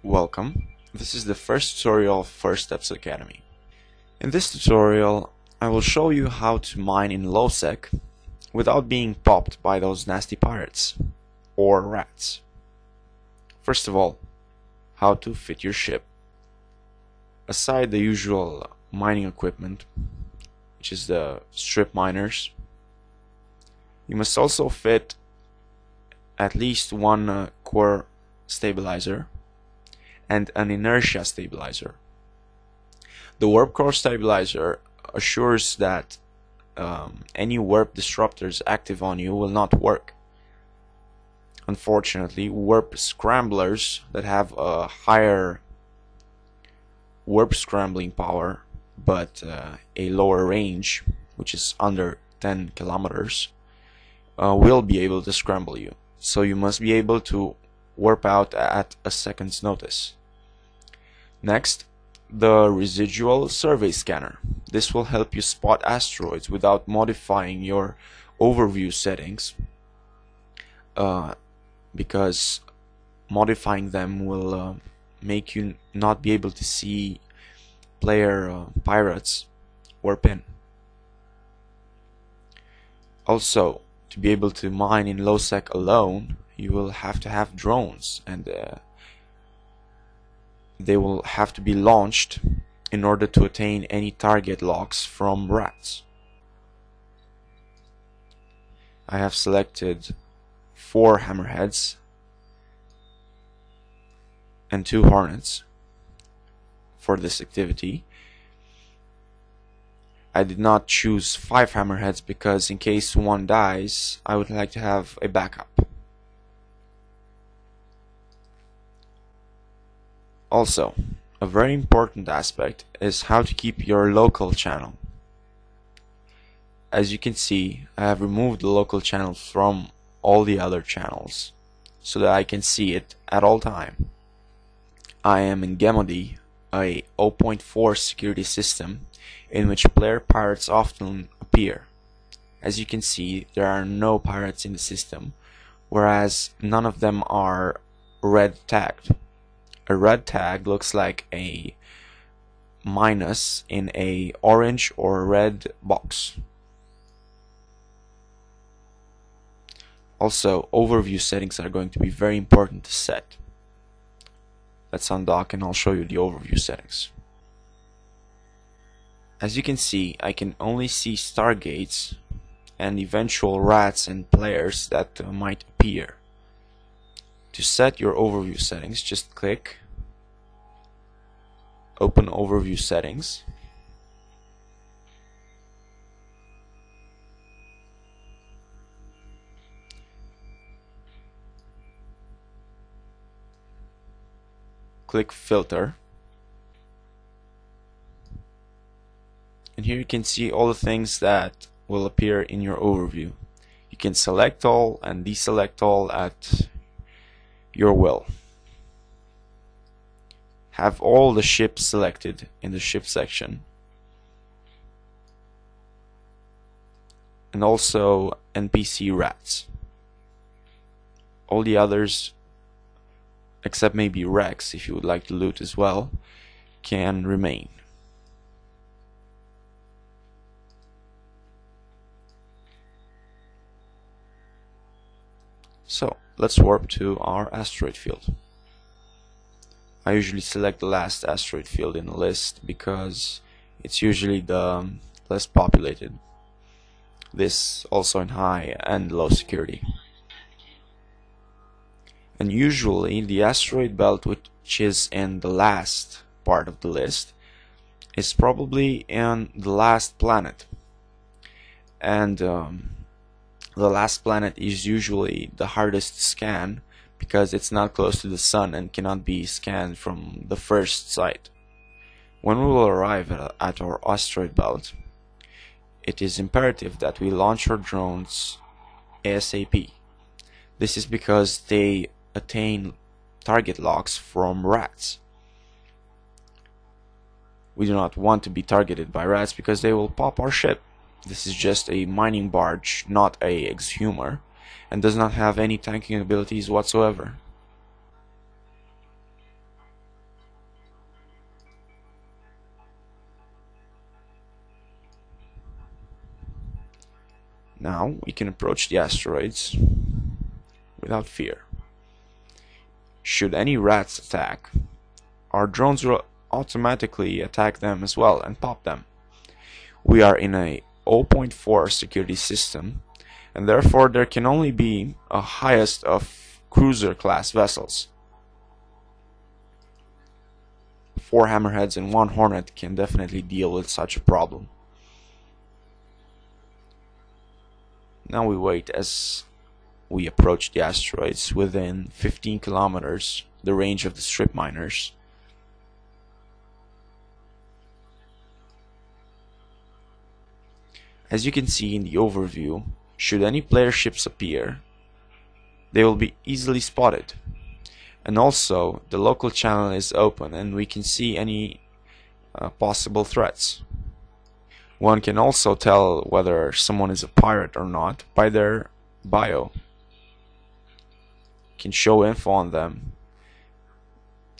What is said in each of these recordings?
Welcome. This is the first tutorial of First Steps Academy. In this tutorial, I will show you how to mine in low sec without being popped by those nasty pirates or rats. First of all, how to fit your ship. Aside the usual mining equipment, which is the strip miners, you must also fit at least one core stabilizer and an inertia stabilizer. The warp core stabilizer assures that any warp disruptors active on you will not work. Unfortunately, warp scramblers that have a higher warp scrambling power but a lower range, which is under 10 kilometers, will be able to scramble you. So you must be able to warp out at a second's notice. Next, the residual survey scanner. This will help you spot asteroids without modifying your overview settings, because modifying them will make you not be able to see player pirates warp in. Also, to be able to mine in low sec alone, you will have to have drones, and they will have to be launched in order to attain any target locks from rats. I have selected 4 hammerheads and 2 hornets for this activity. I did not choose 5 hammerheads because in case one dies, I would like to have a backup. Also, a very important aspect is how to keep your local channel. As you can see, I have removed the local channel from all the other channels so that I can see it at all time. I am in Gemody, a 0.4 security system in which player pirates often appear. As you can see, there are no pirates in the system, whereas none of them are red tagged. A red tag looks like a minus in a orange or red box. Also, overview settings are going to be very important to set. Let's undock and I'll show you the overview settings. As you can see, I can only see stargates and eventual rats and players that might appear. To set your overview settings, just click Open Overview Settings. Click Filter. And here you can see all the things that will appear in your overview. You can select all and deselect all at your will. Have all the ships selected in the ship section, and also NPC rats. All the others, except maybe Rex, if you would like to loot as well, can remain. So let's warp to our asteroid field. I usually select the last asteroid field in the list because it's usually the less populated. This also in high and low security. And usually the asteroid belt, which is in the last part of the list, is probably in the last planet. And the last planet is usually the hardest to scan because it's not close to the sun and cannot be scanned from the first sight. When we will arrive at our asteroid belt, it is imperative that we launch our drones ASAP. This is because they attain target locks from rats. We do not want to be targeted by rats because they will pop our ship. This is just a mining barge, not a exhumer, and does not have any tanking abilities whatsoever. Now we can approach the asteroids without fear. Should any rats attack, our drones will automatically attack them as well and pop them. We are in a 0.4 security system, and therefore there can only be a highest of cruiser class vessels. 4 hammerheads and 1 hornet can definitely deal with such a problem. Now we wait as we approach the asteroids within 15 kilometers, the range of the strip miners. As you can see in the overview, should any player ships appear, they will be easily spotted. And also, the local channel is open and we can see any possible threats. One can also tell whether someone is a pirate or not by their bio. You can show info on them.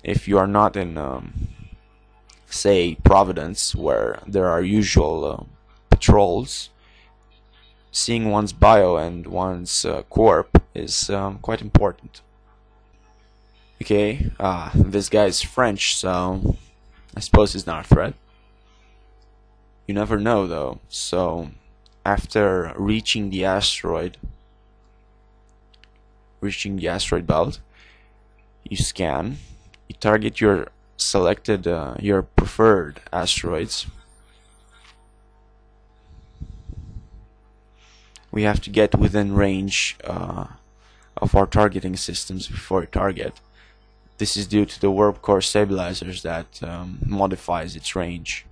If you are not in, say, Providence, where there are usual patrols, seeing one's bio and one's corp is quite important. Okay, this guy is French, so I suppose he's not a threat. You never know though, so after reaching the asteroid belt, you scan, you target your selected, your preferred asteroids. We have to get within range of our targeting systems before we target. This is due to the warp core stabilizers that modifies its range.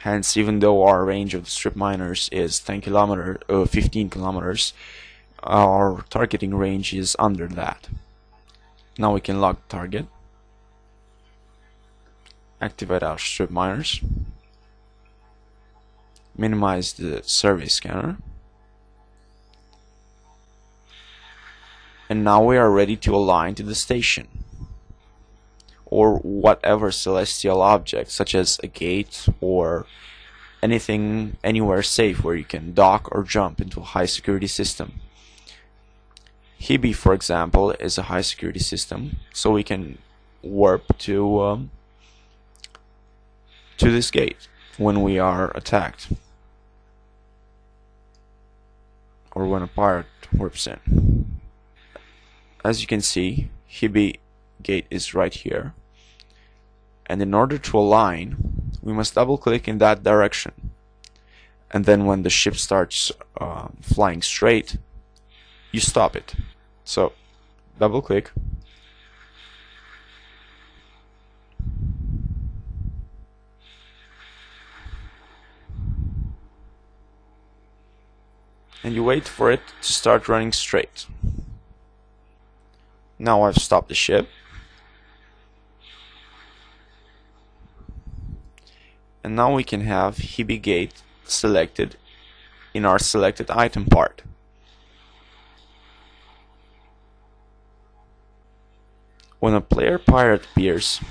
Hence, even though our range of the strip miners is 15 kilometers, our targeting range is under that. Now we can lock target, activate our strip miners, minimize the survey scanner, and now we are ready to align to the station or whatever celestial object, such as a gate or anything anywhere safe where you can dock or jump into a high security system. Hibi, for example, is a high security system, so we can warp to this gate when we are attacked, or when a pirate warps in. As you can see, Hibi gate is right here, and in order to align, we must double click in that direction, and then when the ship starts flying straight, you stop it. So double click, and you wait for it to start running straight. Now I've stopped the ship, and now we can have Hibi gate selected in our selected item part. When a player pirate appears,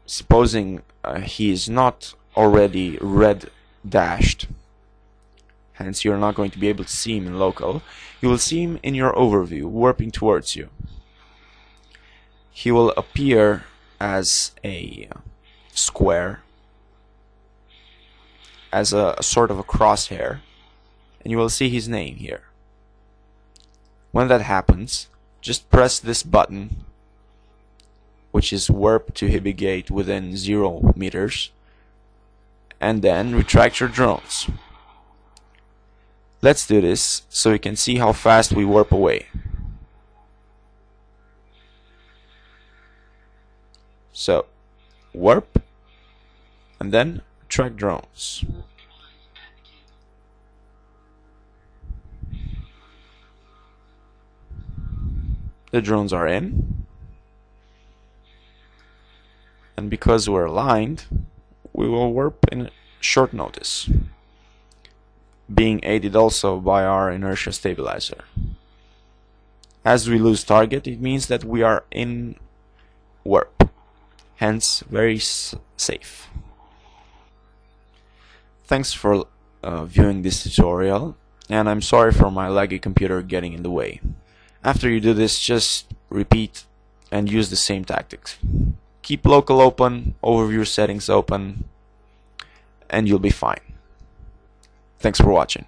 supposing he is not already red dashed, hence you're not going to be able to see him in local, you will see him in your overview warping towards you. He will appear as a square, as a sort of a crosshair, and you will see his name here. When that happens, just press this button, which is warp to Hibi gate within 0 meters, and then retract your drones. Let's do this so we can see how fast we warp away. So, warp, and then track drones. The drones are in, and because we're aligned, we will warp in short notice, being aided also by our inertia stabilizer. As we lose target, it means that we are in warp, hence very safe. Thanks for viewing this tutorial, and I'm sorry for my laggy computer getting in the way. After you do this, just repeat and use the same tactics. Keep local open, overview settings open, and you'll be fine. Thanks for watching.